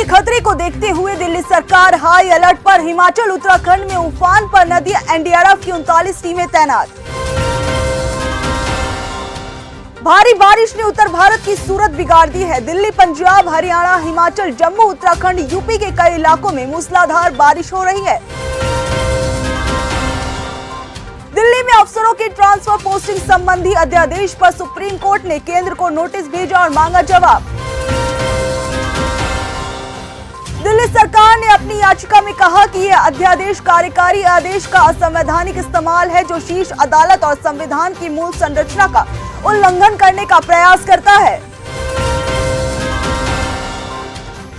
खतरे को देखते हुए दिल्ली सरकार हाई अलर्ट पर। हिमाचल उत्तराखंड में उफान पर नदी, एनडीआरएफ की 39 टीमें तैनात। भारी बारिश ने उत्तर भारत की सूरत बिगाड़ दी है। दिल्ली, पंजाब, हरियाणा, हिमाचल, जम्मू, उत्तराखंड, यूपी के कई इलाकों में मूसलाधार बारिश हो रही है। दिल्ली में अफसरों की ट्रांसफर पोस्टिंग संबंधी अध्यादेश पर सुप्रीम कोर्ट ने केंद्र को नोटिस भेजा और मांगा जवाब। दिल्ली सरकार ने अपनी याचिका में कहा कि यह अध्यादेश कार्यकारी आदेश का असंवैधानिक इस्तेमाल है, जो शीर्ष अदालत और संविधान की मूल संरचना का उल्लंघन करने का प्रयास करता है।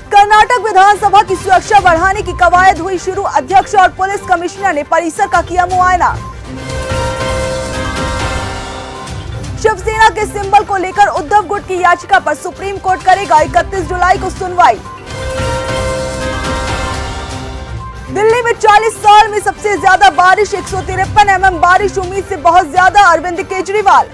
कर्नाटक विधानसभा की सुरक्षा बढ़ाने की कवायद हुई शुरू। अध्यक्ष और पुलिस कमिश्नर ने परिसर का किया मुआयना। शिवसेना के सिंबल को लेकर उद्धव गुट की याचिका पर सुप्रीम कोर्ट करेगा 31 जुलाई को सुनवाई। दिल्ली में 40 साल में सबसे ज्यादा बारिश, 153 mm बारिश, उम्मीद से बहुत ज्यादा, अरविंद केजरीवाल।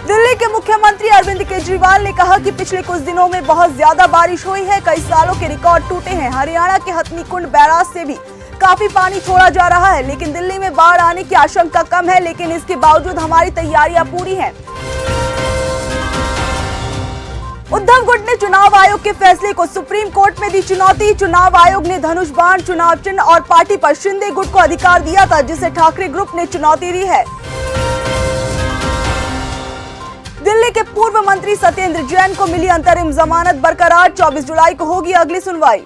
दिल्ली के मुख्यमंत्री अरविंद केजरीवाल ने कहा कि पिछले कुछ दिनों में बहुत ज्यादा बारिश हुई है, कई सालों के रिकॉर्ड टूटे हैं। हरियाणा के हथनीकुंड बैराज से भी काफी पानी छोड़ा जा रहा है, लेकिन दिल्ली में बाढ़ आने की आशंका कम है, लेकिन इसके बावजूद हमारी तैयारियां पूरी हैं। उद्धव गुट ने चुनाव आयोग के फैसले को सुप्रीम कोर्ट में दी चुनौती। चुनाव आयोग ने धनुष बाण, चुनाव चिन्ह और पार्टी पर शिंदे गुट को अधिकार दिया था, जिसे ठाकरे ग्रुप ने चुनौती दी है। दिल्ली के पूर्व मंत्री सत्येंद्र जैन को मिली अंतरिम जमानत बरकरार। 24 जुलाई को होगी अगली सुनवाई।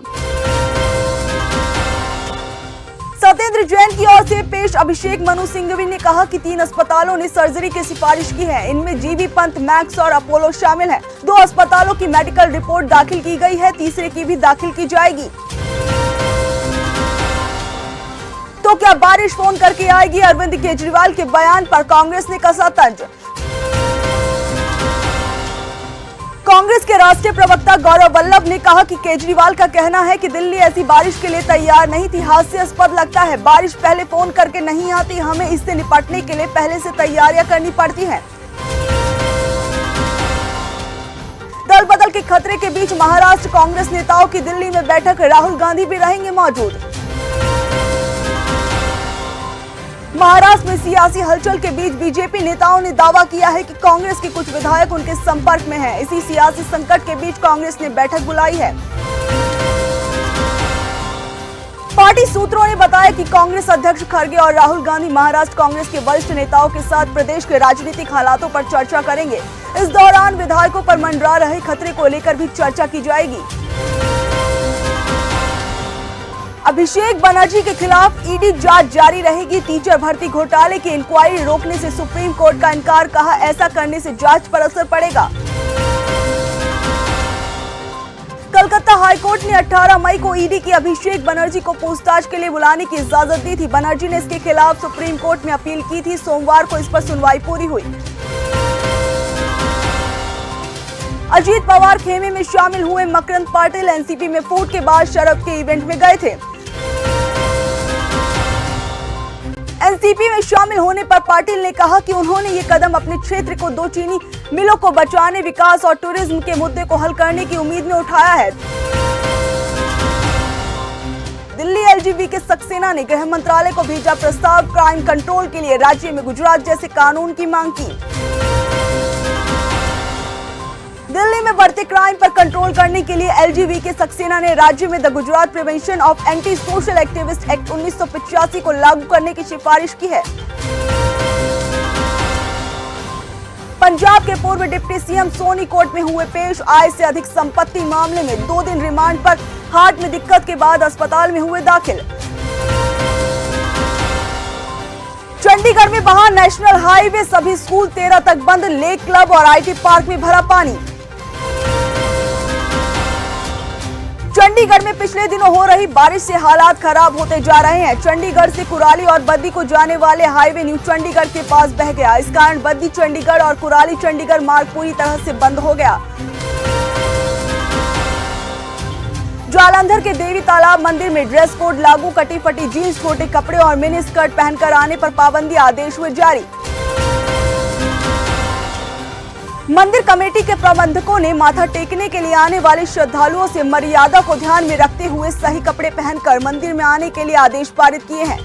सत्येंद्र जैन की ओर से पेश अभिषेक मनु सिंघवी ने कहा कि 3 अस्पतालों ने सर्जरी की सिफारिश की है। इनमें जीबी पंत, मैक्स और अपोलो शामिल हैं। 2 अस्पतालों की मेडिकल रिपोर्ट दाखिल की गई है, तीसरे की भी दाखिल की जाएगी। तो क्या बारिश फोन करके आएगी? अरविंद केजरीवाल के बयान पर कांग्रेस ने कसा तंज। कांग्रेस के राष्ट्रीय प्रवक्ता गौरव वल्लभ ने कहा कि केजरीवाल का कहना है कि दिल्ली ऐसी बारिश के लिए तैयार नहीं थी। हास्यास्पद लगता है, बारिश पहले फोन करके नहीं आती, हमें इससे निपटने के लिए पहले से तैयारियां करनी पड़ती हैं। दल बदल के खतरे के बीच महाराष्ट्र कांग्रेस नेताओं की दिल्ली में बैठक, राहुल गांधी भी रहेंगे मौजूद। महाराष्ट्र में सियासी हलचल के बीच बीजेपी नेताओं ने दावा किया है कि कांग्रेस के कुछ विधायक उनके संपर्क में हैं। इसी सियासी संकट के बीच कांग्रेस ने बैठक बुलाई है। पार्टी सूत्रों ने बताया कि कांग्रेस अध्यक्ष खड़गे और राहुल गांधी महाराष्ट्र कांग्रेस के वरिष्ठ नेताओं के साथ प्रदेश के राजनीतिक हालातों पर चर्चा करेंगे। इस दौरान विधायकों पर मंडरा रहे खतरे को लेकर भी चर्चा की जाएगी। अभिषेक बनर्जी के खिलाफ ईडी जांच जारी रहेगी। टीचर भर्ती घोटाले की इंक्वायरी रोकने से सुप्रीम कोर्ट का इनकार, कहा ऐसा करने से जांच पर असर पड़ेगा। कलकत्ता हाईकोर्ट ने 18 मई को ईडी की अभिषेक बनर्जी को पूछताछ के लिए बुलाने की इजाजत दी थी। बनर्जी ने इसके खिलाफ सुप्रीम कोर्ट में अपील की थी। सोमवार को इस पर सुनवाई पूरी हुई। अजीत पवार खेमे में शामिल हुए। मकरंद पाटिल एनसीपी में फूट के बाद शराब के इवेंट में गए थे। एनसीपी में शामिल होने पर पाटिल ने कहा कि उन्होंने ये कदम अपने क्षेत्र को 2 चीनी मिलों को बचाने, विकास और टूरिज्म के मुद्दे को हल करने की उम्मीद में उठाया है। दिल्ली एलजीबी के सक्सेना ने गृह मंत्रालय को भेजा प्रस्ताव, क्राइम कंट्रोल के लिए राज्य में गुजरात जैसे कानून की मांग की। दिल्ली में बढ़ते क्राइम पर कंट्रोल करने के लिए एलजीबी के सक्सेना ने राज्य में the Gujarat prevention of anti social activist act 1985 को लागू करने की सिफारिश की है। पंजाब के पूर्व डिप्टी सीएम सोनी कोर्ट में हुए पेश। आय से अधिक संपत्ति मामले में 2 दिन रिमांड पर, हार्ट में दिक्कत के बाद अस्पताल में हुए दाखिल। चंडीगढ़ में बहा नेशनल हाईवे, सभी स्कूल 13 तक बंद। लेक क्लब और आईटी पार्क में भरा पानी। चंडीगढ़ में पिछले दिनों हो रही बारिश से हालात खराब होते जा रहे हैं। चंडीगढ़ से कुराली और बद्दी को जाने वाले हाईवे न्यू चंडीगढ़ के पास बह गया। इस कारण बद्दी चंडीगढ़ और कुराली चंडीगढ़ मार्ग पूरी तरह से बंद हो गया। जालंधर के देवी तालाब मंदिर में ड्रेस कोड लागू। कटी फटी जीन्स, छोटे कपड़े और मिनी स्कर्ट पहनकर आने पर पाबंदी, आदेश हुए जारी। मंदिर कमेटी के प्रबंधकों ने माथा टेकने के लिए आने वाले श्रद्धालुओं से मर्यादा को ध्यान में रखते हुए सही कपड़े पहनकर मंदिर में आने के लिए आदेश पारित किए हैं।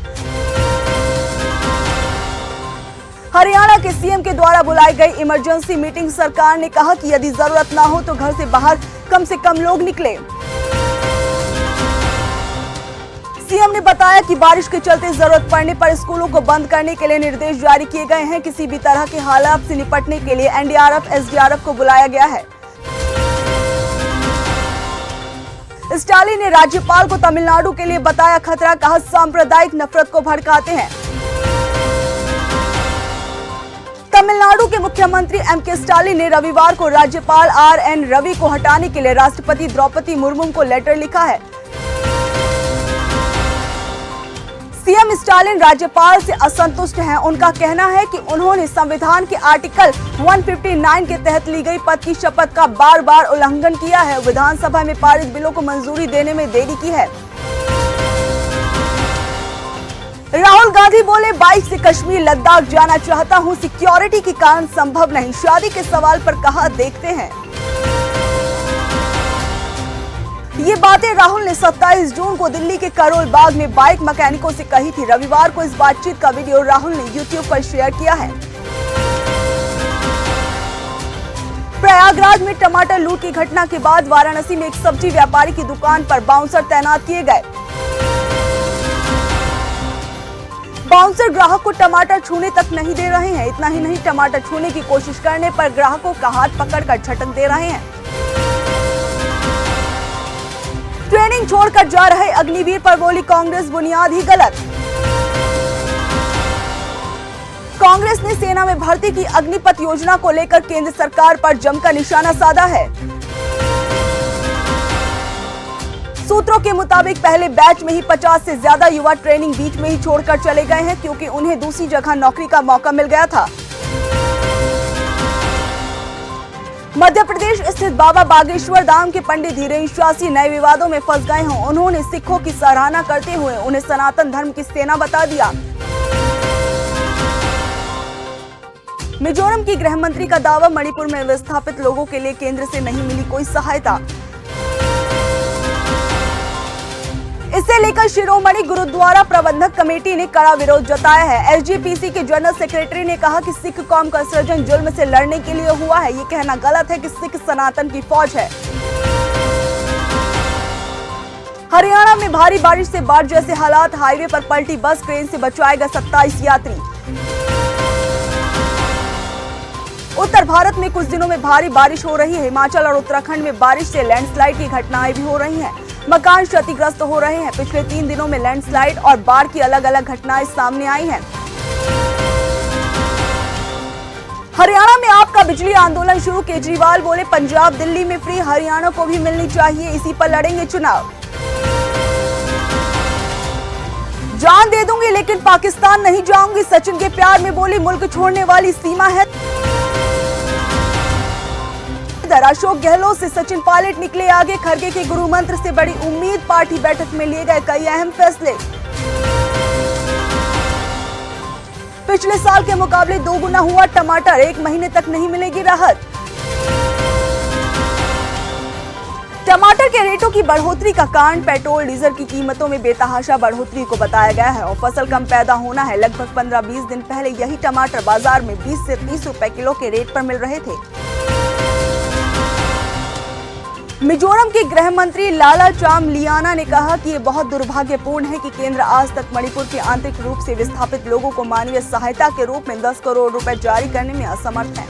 हरियाणा के सीएम के द्वारा बुलाई गई इमरजेंसी मीटिंग सरकार ने कहा कि यदि जरूरत ना हो तो घर से बाहर कम से कम लोग निकले। सीएम ने बताया कि बारिश के चलते जरूरत पड़ने पर स्कूलों को बंद करने के लिए निर्देश जारी किए गए हैं। किसी भी तरह के हालात से निपटने के लिए एनडीआरएफ, एसडीआरएफ को बुलाया गया है। स्टालिन ने राज्यपाल को तमिलनाडु के लिए बताया खतरा, कहा सांप्रदायिक नफरत को भड़काते हैं। तमिलनाडु के मुख्यमंत्री एमके स्टालिन ने रविवार को राज्यपाल आरएन रवि को हटाने के लिए राष्ट्रपति द्रौपदी मुर्मू को लेटर लिखा है। सीएम स्टालिन राज्यपाल से असंतुष्ट हैं। उनका कहना है कि उन्होंने संविधान के आर्टिकल 159 के तहत ली गई पद की शपथ का बार बार उल्लंघन किया है। विधानसभा में पारित बिलों को मंजूरी देने में देरी की है। राहुल गांधी बोले, बाइक से कश्मीर लद्दाख जाना चाहता हूं, सिक्योरिटी के कारण संभव नहीं। शादी के सवाल पर कहा, देखते हैं। ये बातें राहुल ने 27 जून को दिल्ली के करोल बाग में बाइक मैकेनिकों से कही थी। रविवार को इस बातचीत का वीडियो राहुल ने YouTube पर शेयर किया है। प्रयागराज में टमाटर लूट की घटना के बाद वाराणसी में एक सब्जी व्यापारी की दुकान पर बाउंसर तैनात किए गए। बाउंसर ग्राहक को टमाटर छूने तक नहीं दे रहे हैं। इतना ही नहीं, टमाटर छूने की कोशिश करने पर ग्राहकों का हाथ पकड़कर झटक दे रहे हैं। ट्रेनिंग छोड़कर जा रहे अग्निवीर पर बोली कांग्रेस, बुनियाद ही गलत। कांग्रेस ने सेना में भर्ती की अग्निपथ योजना को लेकर केंद्र सरकार पर जमकर निशाना साधा है। सूत्रों के मुताबिक पहले बैच में ही 50 से ज्यादा युवा ट्रेनिंग बीच में ही छोड़कर चले गए हैं, क्योंकि उन्हें दूसरी जगह नौकरी का मौका मिल गया था। मध्य प्रदेश स्थित बाबा बागेश्वर धाम के पंडित धीरेन्द्र शासी नए विवादों में फंस गए हैं। उन्होंने सिखों की सराहना करते हुए उन्हें सनातन धर्म की सेना बता दिया। मिजोरम की गृह मंत्री का दावा, मणिपुर में विस्थापित लोगों के लिए केंद्र से नहीं मिली कोई सहायता। इसे लेकर शिरोमणि गुरुद्वारा प्रबंधक कमेटी ने कड़ा विरोध जताया है। एसजीपीसी के जनरल सेक्रेटरी ने कहा कि सिख कौम का सृजन जुल्म से लड़ने के लिए हुआ है। ये कहना गलत है कि सिख सनातन की फौज है। हरियाणा में भारी बारिश से बाढ़ जैसे हालात, हाईवे पर पलटी बस, क्रेन से बचाए गए 27 यात्री। उत्तर भारत में कुछ दिनों में भारी बारिश हो रही है। हिमाचल और उत्तराखंड में बारिश से लैंडस्लाइड की घटनाएं भी हो रही हैं। मकान क्षतिग्रस्त हो रहे हैं। पिछले 3 दिनों में लैंडस्लाइड और बाढ़ की अलग अलग घटनाएं सामने आई हैं। हरियाणा में आपका बिजली आंदोलन शुरू, केजरीवाल बोले पंजाब दिल्ली में फ्री, हरियाणा को भी मिलनी चाहिए, इसी पर लड़ेंगे चुनाव। जान दे दूंगी लेकिन पाकिस्तान नहीं जाऊंगी, सचिन के प्यार में बोली मुल्क छोड़ने वाली सीमा है। अशोक गहलोत से सचिन पायलट निकले आगे, खरगे के गुरु मंत्र से बड़ी उम्मीद, पार्टी बैठक में लिए गए कई अहम फैसले। पिछले साल के मुकाबले 2 गुना हुआ टमाटर, 1 महीने तक नहीं मिलेगी राहत। टमाटर के रेटों की बढ़ोतरी का कारण पेट्रोल डीजल की कीमतों में बेतहाशा बढ़ोतरी को बताया गया है और फसल कम पैदा होना है। लगभग 15-20 दिन पहले यही टमाटर बाजार में 20 से 30 रुपए किलो के रेट पर मिल रहे थे। मिजोरम के गृह मंत्री लाला चामलियाना ने कहा कि ये बहुत दुर्भाग्यपूर्ण है कि केंद्र आज तक मणिपुर के आंतरिक रूप से विस्थापित लोगों को मानवीय सहायता के रूप में 10 करोड़ रुपए जारी करने में असमर्थ है।